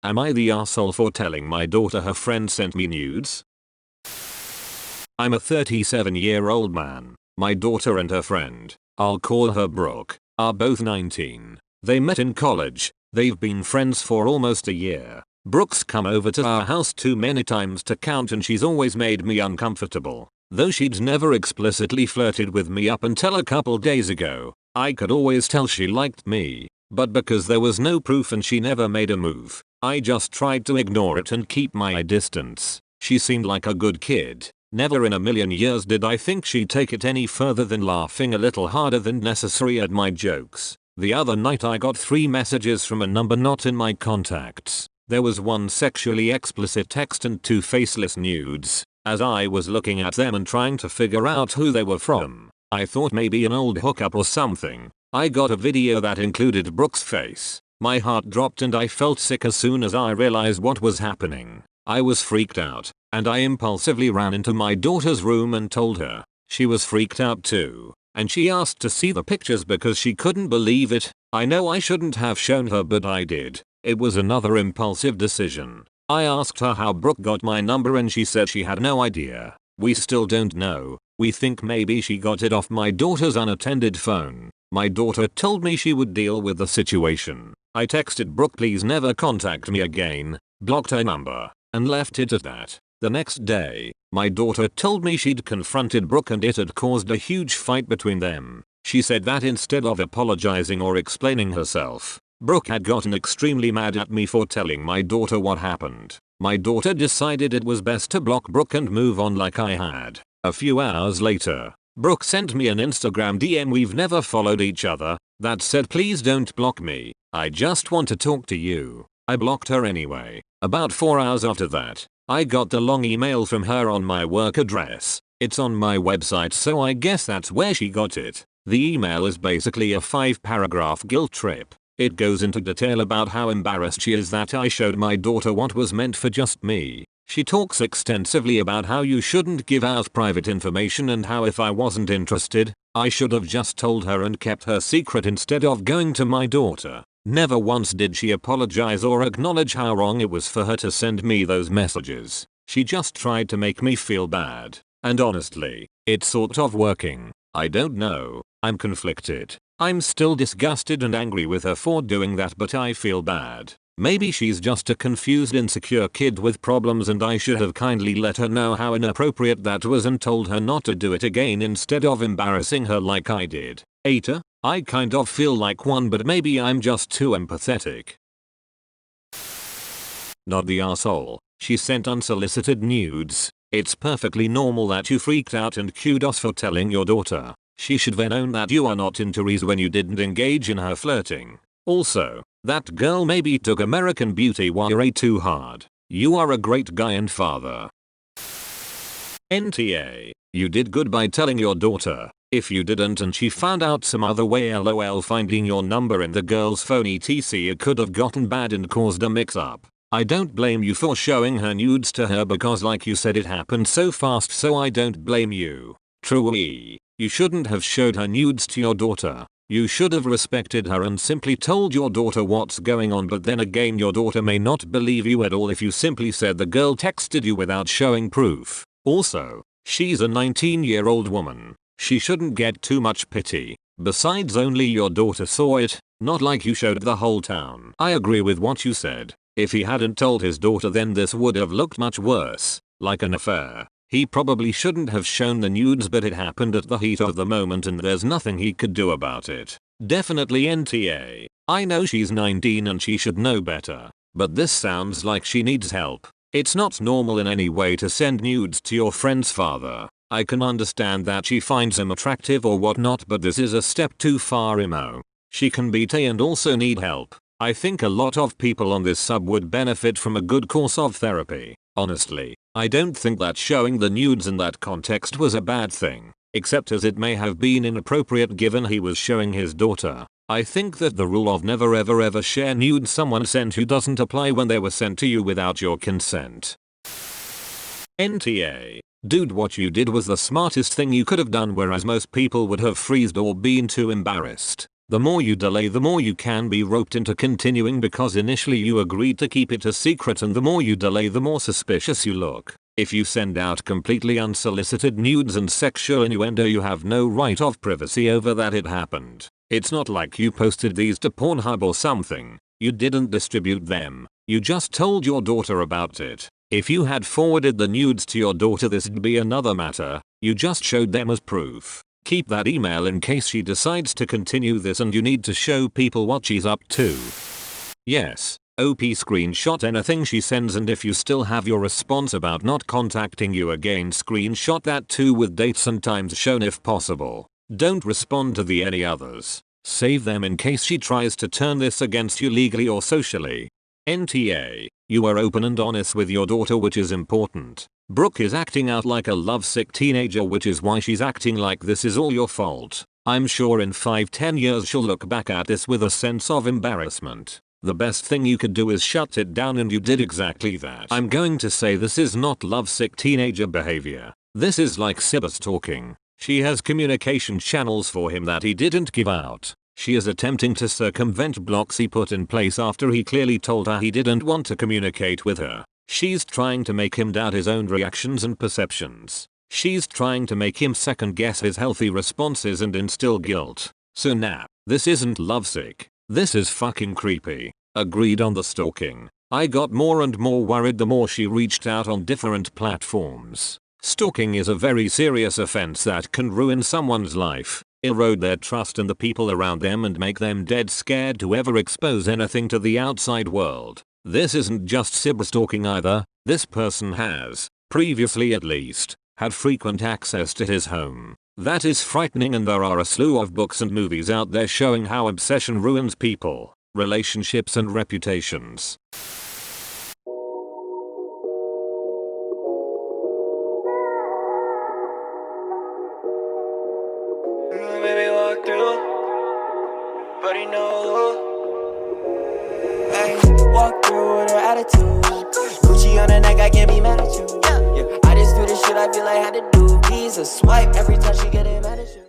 Am I the asshole for telling my daughter her friend sent me nudes? I'm a 37-year-old man. My daughter and her friend, I'll call her Brooke, are both 19. They met in college. They've been friends for almost a year. Brooke's come over to our house too many times to count and she's always made me uncomfortable. Though she'd never explicitly flirted with me up until a couple days ago, I could always tell she liked me. But because there was no proof and she never made a move, I just tried to ignore it and keep my distance. She seemed like a good kid. Never in a million years did I think she'd take it any further than laughing a little harder than necessary at my jokes. The other night I got 3 messages from a number not in my contacts. There was 1 sexually explicit text and 2 faceless nudes. As I was looking at them and trying to figure out who they were from, I thought maybe an old hookup or something. I got a video that included Brooke's face. My heart dropped and I felt sick as soon as I realized what was happening. I was freaked out, and I impulsively ran into my daughter's room and told her. She was freaked out too, and she asked to see the pictures because she couldn't believe it. I know I shouldn't have shown her, but I did. It was another impulsive decision. I asked her how Brooke got my number and she said she had no idea. We still don't know. We think maybe she got it off my daughter's unattended phone. My daughter told me she would deal with the situation. I texted Brooke please never contact me again, blocked her number, and left it at that. The next day, my daughter told me she'd confronted Brooke and it had caused a huge fight between them. She said that instead of apologizing or explaining herself, Brooke had gotten extremely mad at me for telling my daughter what happened. My daughter decided it was best to block Brooke and move on like I had. A few hours later, Brooke sent me an Instagram DM. We've never followed each other, that said please don't block me. I just want to talk to you. I blocked her anyway. About 4 hours after that, I got the long email from her on my work address. It's on my website so I guess that's where she got it. The email is basically a 5-paragraph guilt trip. It goes into detail about how embarrassed she is that I showed my daughter what was meant for just me. She talks extensively about how you shouldn't give out private information and how if I wasn't interested, I should have just told her and kept her secret instead of going to my daughter. Never once did she apologize or acknowledge how wrong it was for her to send me those messages. She just tried to make me feel bad. And honestly, it's sort of working. I don't know. I'm conflicted. I'm still disgusted and angry with her for doing that, but I feel bad. Maybe she's just a confused, insecure kid with problems and I should have kindly let her know how inappropriate that was and told her not to do it again instead of embarrassing her like I did. AITA? I kind of feel like one, but maybe I'm just too empathetic. Not the asshole. She sent unsolicited nudes. It's perfectly normal that you freaked out and kudos for telling your daughter. She should then own that you are not into Reese when you didn't engage in her flirting. Also, that girl maybe took American Beauty way too hard. You are a great guy and father. NTA. You did good by telling your daughter. If you didn't and she found out some other way, lol, finding your number in the girl's phone etc, it could have gotten bad and caused a mix-up. I don't blame you for showing her nudes to her because like you said it happened so fast, so I don't blame you. Truly, you shouldn't have showed her nudes to your daughter. You should have respected her and simply told your daughter what's going on, but then again your daughter may not believe you at all if you simply said the girl texted you without showing proof. Also, she's a 19-year-old woman. She shouldn't get too much pity. Besides, only your daughter saw it, not like you showed the whole town. I agree with what you said. If he hadn't told his daughter then this would have looked much worse, like an affair. He probably shouldn't have shown the nudes, but it happened at the heat of the moment and there's nothing he could do about it. Definitely NTA. I know she's 19 and she should know better, but this sounds like she needs help. It's not normal in any way to send nudes to your friend's father. I can understand that she finds him attractive or whatnot, but this is a step too far, Imo. She can be Tay and also need help. I think a lot of people on this sub would benefit from a good course of therapy. Honestly, I don't think that showing the nudes in that context was a bad thing, except as it may have been inappropriate given he was showing his daughter. I think that the rule of never ever share nudes someone sent you doesn't apply when they were sent to you without your consent. NTA. Dude, what you did was the smartest thing you could have done, whereas most people would have freezed or been too embarrassed. The more you delay, the more you can be roped into continuing because initially you agreed to keep it a secret, and the more you delay the more suspicious you look. If you send out completely unsolicited nudes and sexual innuendo, you have no right of privacy over that. It happened. It's not like you posted these to Pornhub or something. You didn't distribute them. You just told your daughter about it. If you had forwarded the nudes to your daughter, this'd be another matter. You just showed them as proof. Keep that email in case she decides to continue this and you need to show people what she's up to. Yes, OP, screenshot anything she sends, and if you still have your response about not contacting you again, screenshot that too with dates and times shown if possible. Don't respond to the any others. Save them in case she tries to turn this against you legally or socially. NTA, you were open and honest with your daughter, which is important. Brooke is acting out like a lovesick teenager, which is why she's acting like this is all your fault. I'm sure in 5-10 years she'll look back at this with a sense of embarrassment. The best thing you could do is shut it down, and you did exactly that. I'm going to say this is not lovesick teenager behavior. This is like cyber stalking. She has communication channels for him that he didn't give out. She is attempting to circumvent blocks he put in place after he clearly told her he didn't want to communicate with her. She's trying to make him doubt his own reactions and perceptions. She's trying to make him second guess his healthy responses and instill guilt. So nah, this isn't lovesick. This is fucking creepy. Agreed on the stalking. I got more and more worried the more she reached out on different platforms. Stalking is a very serious offense that can ruin someone's life, erode their trust in the people around them, and make them dead scared to ever expose anything to the outside world. This isn't just cyber stalking either. This person has, previously at least, had frequent access to his home. That is frightening, and there are a slew of books and movies out there showing how obsession ruins people, relationships and reputations. Baby, walk through, but he know. Hey, walk through with her attitude. Gucci on her neck, I can't be mad at you. Yeah, I just do the shit I feel like I had to do. Visa swipe every time she get it mad at you.